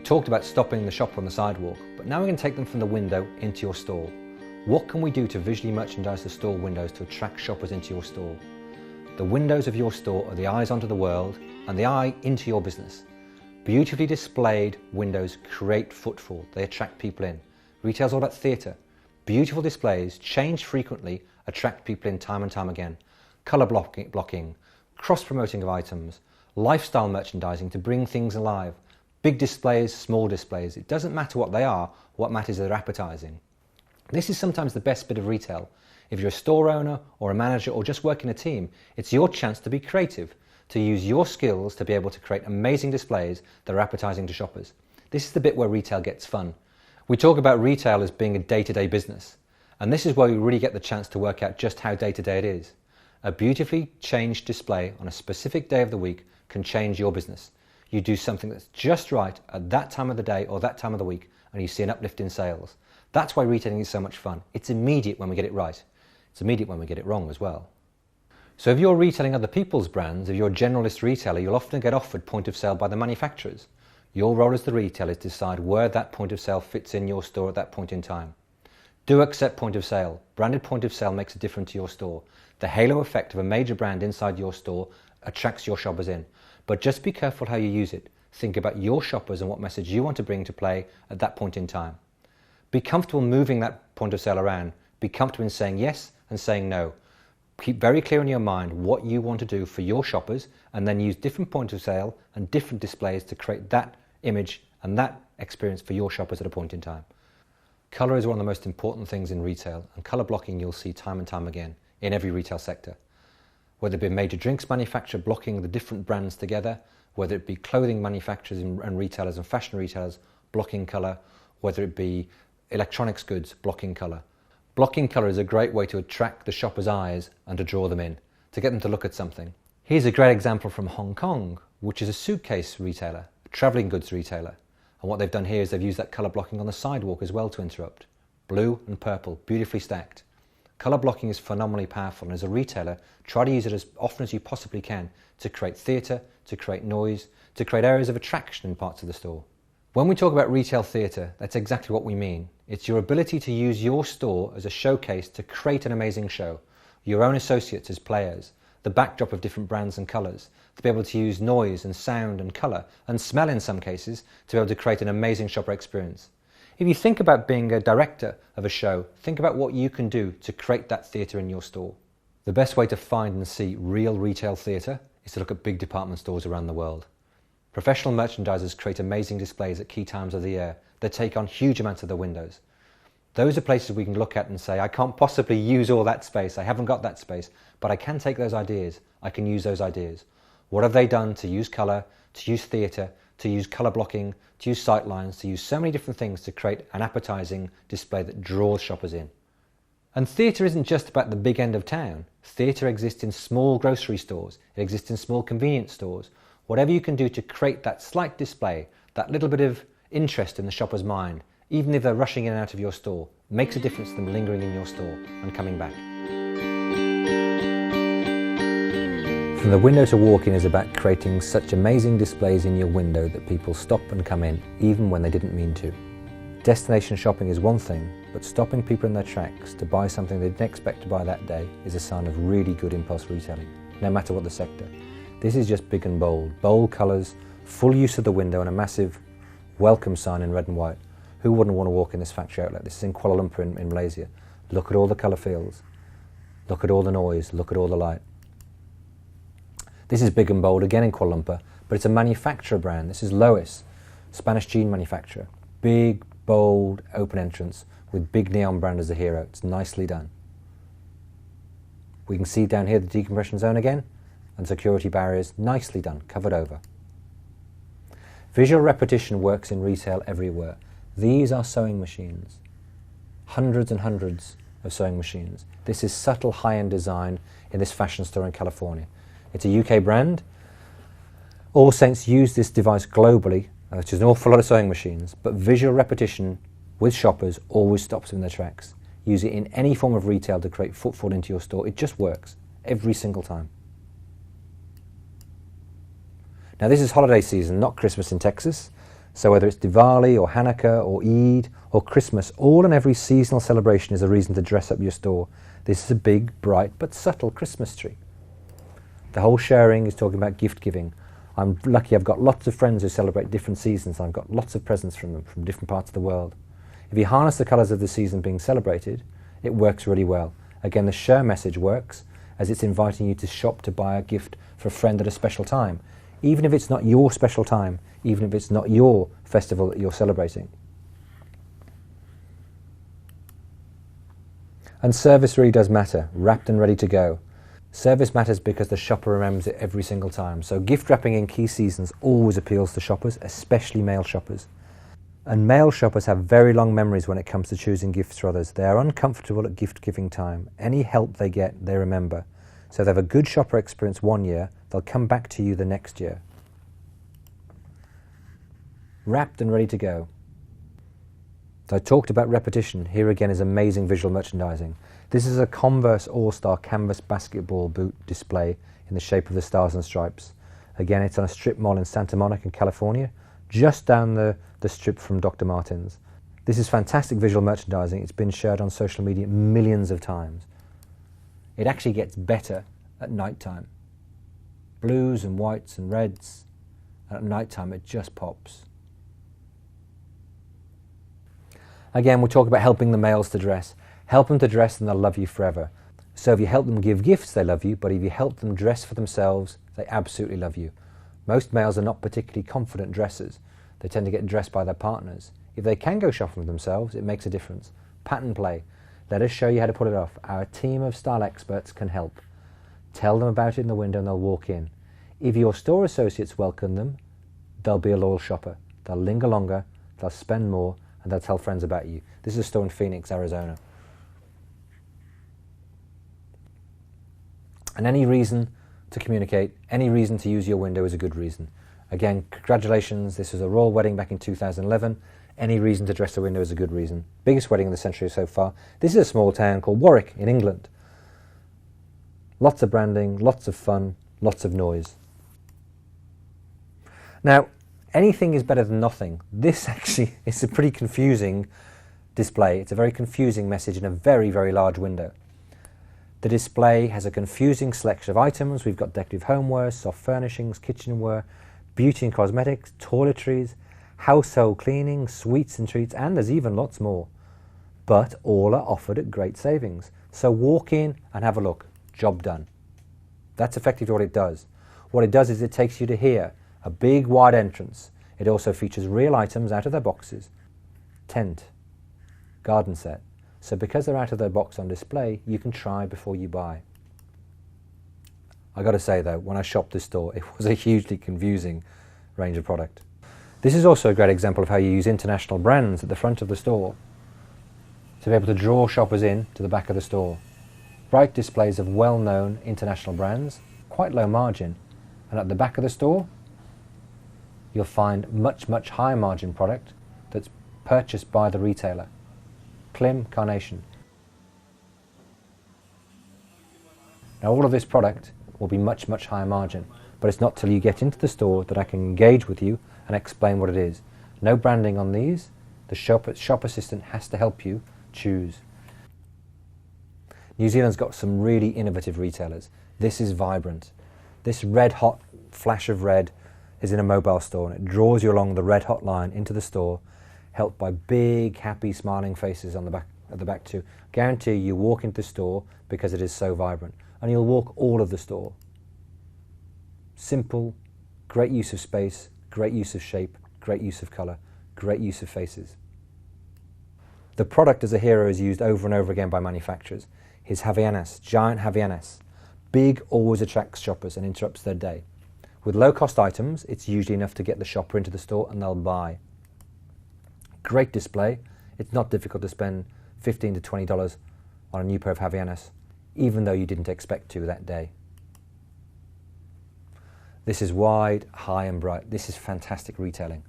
talked about stopping the shopper on the sidewalk, but now we're going to take them from the window into your store. What can we do to visually merchandise the store windows to attract shoppers into your store? The windows of your store are the eyes onto the world and the eye into your business. Beautifully displayed windows create footfall, they attract people in. Retail's all about theatre. Beautiful displays, changed frequently, attract people in time and time again. Colour blocking, cross-promoting of items, lifestyle merchandising to bring things alive. Big displays, small displays, it doesn't matter what they are, what matters is they're appetising. This is sometimes the best bit of retail. If you're a store owner or a manager or just work in a team, it's your chance to be creative, to use your skills to be able to create amazing displays that are appetising to shoppers. This is the bit where retail gets fun. We talk about retail as being a day-to-day business, and this is where we really get the chance to work out just how day-to-day it is. A beautifully changed display on a specific day of the week can change your business. You do something that's just right at that time of the day or that time of the week, and you see an uplift in sales. That's why retailing is so much fun. It's immediate when we get it right. It's immediate when we get it wrong as well. So if you're retailing other people's brands, if you're a generalist retailer, you'll often get offered point of sale by the manufacturers. Your role as the retailer is to decide where that point of sale fits in your store at that point in time. Do accept point of sale. Branded point of sale makes a difference to your store. The halo effect of a major brand inside your store attracts your shoppers in. But just be careful how you use it. Think about your shoppers and what message you want to bring to play at that point in time. Be comfortable moving that point of sale around. Be comfortable in saying yes and saying no. Keep very clear in your mind what you want to do for your shoppers, and then use different points of sale and different displays to create that image and that experience for your shoppers at a point in time. Colour is one of the most important things in retail, and colour blocking you'll see time and time again in every retail sector. Whether it be a major drinks manufacturer blocking the different brands together, whether it be clothing manufacturers and retailers and fashion retailers blocking colour, whether it be electronics goods blocking colour. Blocking colour is a great way to attract the shopper's eyes and to draw them in, to get them to look at something. Here's a great example from Hong Kong, which is a suitcase retailer, a travelling goods retailer. And what they've done here is they've used that colour blocking on the sidewalk as well to interrupt. Blue and purple, beautifully stacked. Colour blocking is phenomenally powerful, and as a retailer, try to use it as often as you possibly can to create theatre, to create noise, to create areas of attraction in parts of the store. When we talk about retail theatre, that's exactly what we mean. It's your ability to use your store as a showcase to create an amazing show, your own associates as players, the backdrop of different brands and colours, to be able to use noise and sound and colour and smell in some cases to be able to create an amazing shopper experience. If you think about being a director of a show, think about what you can do to create that theatre in your store. The best way to find and see real retail theatre is to look at big department stores around the world. Professional merchandisers create amazing displays at key times of the year that take on huge amounts of the windows. Those are places we can look at and say, I can't possibly use all that space, I haven't got that space, but I can take those ideas, I can use those ideas. What have they done to use colour, to use theatre, to use colour blocking, to use sight lines, to use so many different things to create an appetising display that draws shoppers in. And theatre isn't just about the big end of town. Theatre exists in small grocery stores, it exists in small convenience stores. Whatever you can do to create that slight display, that little bit of interest in the shopper's mind, even if they're rushing in and out of your store, makes a difference to them lingering in your store and coming back. From the window to walk in is about creating such amazing displays in your window that people stop and come in, even when they didn't mean to. Destination shopping is one thing, but stopping people in their tracks to buy something they didn't expect to buy that day is a sign of really good impulse retailing, no matter what the sector. This is just big and bold colours, full use of the window and a massive welcome sign in red and white. Who wouldn't want to walk in this factory outlet? This is in Kuala Lumpur in Malaysia. Look at all the colour fields. Look at all the noise. Look at all the light. This is big and bold again in Kuala Lumpur, but it's a manufacturer brand. This is Lois, Spanish jean manufacturer. Big, bold, open entrance with big neon brand as a hero. It's nicely done. We can see down here the decompression zone again, and security barriers, nicely done, covered over. Visual repetition works in retail everywhere. These are sewing machines. Hundreds and hundreds of sewing machines. This is subtle high-end design in this fashion store in California. It's a UK brand. All Saints use this device globally, which is an awful lot of sewing machines, but visual repetition with shoppers always stops them in their tracks. Use it in any form of retail to create footfall into your store. It just works every single time. Now this is holiday season, not Christmas in Texas. So whether it's Diwali or Hanukkah or Eid or Christmas, all and every seasonal celebration is a reason to dress up your store. This is a big, bright but subtle Christmas tree. The whole sharing is talking about gift giving. I'm lucky I've got lots of friends who celebrate different seasons, and I've got lots of presents from them from different parts of the world. If you harness the colours of the season being celebrated, it works really well. Again, the share message works as it's inviting you to shop to buy a gift for a friend at a special time, even if it's not your special time, even if it's not your festival that you're celebrating. And service really does matter, wrapped and ready to go. Service matters because the shopper remembers it every single time. So gift wrapping in key seasons always appeals to shoppers, especially male shoppers. And male shoppers have very long memories when it comes to choosing gifts for others. They are uncomfortable at gift giving time. Any help they get, they remember. So if they have a good shopper experience one year, they'll come back to you the next year. Wrapped and ready to go. So I talked about repetition. Here again is amazing visual merchandising. This is a Converse All-Star canvas basketball boot display in the shape of the Stars and Stripes. Again, it's on a strip mall in Santa Monica, California, just down the strip from Dr. Martens. This is fantastic visual merchandising. It's been shared on social media millions of times. It actually gets better at night time. Blues and whites and reds, and at night time it just pops. Again, we'll talk about helping the males to dress. Help them to dress and they'll love you forever. So if you help them give gifts, they love you, but if you help them dress for themselves, they absolutely love you. Most males are not particularly confident dressers. They tend to get dressed by their partners. If they can go shopping for themselves, it makes a difference. Pattern play. Let us show you how to pull it off. Our team of style experts can help. Tell them about it in the window and they'll walk in. If your store associates welcome them, they'll be a loyal shopper. They'll linger longer, they'll spend more, and they'll tell friends about you. This is a store in Phoenix, Arizona. And any reason to communicate, any reason to use your window is a good reason. Again, congratulations, this was a royal wedding back in 2011. Any reason to dress a window is a good reason. Biggest wedding of the century so far. This is a small town called Warwick in England. Lots of branding, lots of fun, lots of noise. Now, anything is better than nothing. This actually is a pretty confusing display. It's a very confusing message in a very, very large window. The display has a confusing selection of items. We've got decorative homeware, soft furnishings, kitchenware, beauty and cosmetics, toiletries, household cleaning, sweets and treats, and there's even lots more. But all are offered at great savings. So walk in and have a look. Job done. That's effectively what it does. What it does is it takes you to here, a big wide entrance. It also features real items out of their boxes. Tent, garden set. So because they're out of their box on display, you can try before you buy. I got to say though, when I shopped this store, it was a hugely confusing range of product. This is also a great example of how you use international brands at the front of the store to be able to draw shoppers in to the back of the store. Bright displays of well-known international brands, quite low margin, and at the back of the store, you'll find much, much higher margin product that's purchased by the retailer. Klim, Carnation. Now all of this product will be much, much higher margin, but it's not till you get into the store that I can engage with you and explain what it is. No branding on these. The shop assistant has to help you choose. New Zealand's got some really innovative retailers. This is vibrant. This red hot flash of red is in a mobile store and it draws you along the red hot line into the store, helped by big, happy, smiling faces on the back, at the back too. Guarantee you walk into the store because it is so vibrant, and you'll walk all of the store. Simple, great use of space, great use of shape, great use of colour, great use of faces. The product as a hero is used over and over again by manufacturers. His Havaianas, giant Havaianas. Big always attracts shoppers and interrupts their day. With low-cost items, it's usually enough to get the shopper into the store and they'll buy. Great display. It's not difficult to spend $15 to $20 on a new pair of Havaianas, even though you didn't expect to that day. This is wide, high and bright. This is fantastic retailing.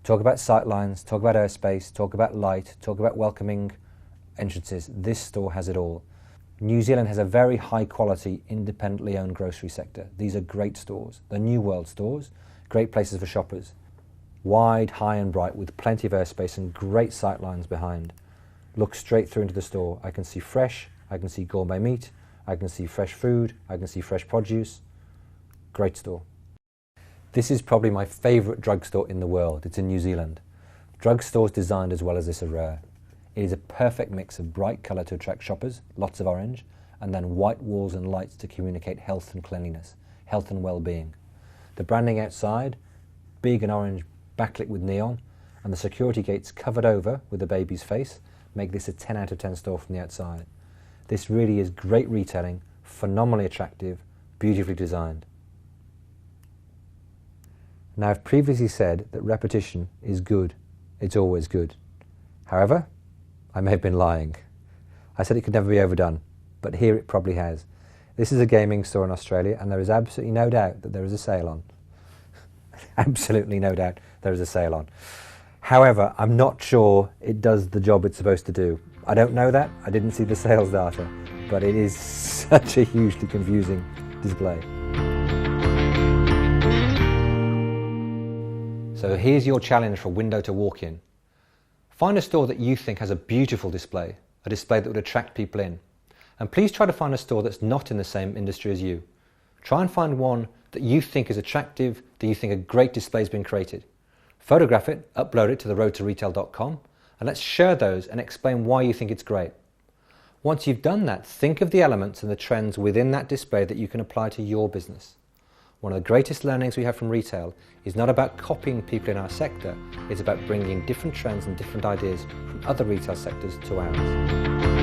Talk about sight lines, talk about airspace, talk about light, talk about welcoming entrances. This store has it all. New Zealand has a very high quality, independently owned grocery sector. These are great stores. They're New World stores, great places for shoppers. Wide, high and bright with plenty of airspace and great sight lines behind. Look straight through into the store. I can see fresh, I can see gourmet meat, I can see fresh food, I can see fresh produce. Great store. This is probably my favourite drugstore in the world. It's in New Zealand. Drugstores designed as well as this are rare. It is a perfect mix of bright colour to attract shoppers, lots of orange, and then white walls and lights to communicate health and cleanliness, health and well-being. The branding outside, big and orange backlit with neon, and the security gates covered over with the baby's face make this a 10 out of 10 store from the outside. This really is great retailing, phenomenally attractive, beautifully designed. Now, I've previously said that repetition is good. It's always good. However, I may have been lying. I said it could never be overdone, but here it probably has. This is a gaming store in Australia, and there is absolutely no doubt that there is a sale on. Absolutely no doubt there is a sale on. However, I'm not sure it does the job it's supposed to do. I don't know that. I didn't see the sales data, but it is such a hugely confusing display. So here's your challenge for Window to walk in. Find a store that you think has a beautiful display, a display that would attract people in. And please try to find a store that's not in the same industry as you. Try and find one that you think is attractive, that you think a great display has been created. Photograph it, upload it to theroadtoretail.com, and let's share those and explain why you think it's great. Once you've done that, think of the elements and the trends within that display that you can apply to your business. One of the greatest learnings we have from retail is not about copying people in our sector, it's about bringing different trends and different ideas from other retail sectors to ours.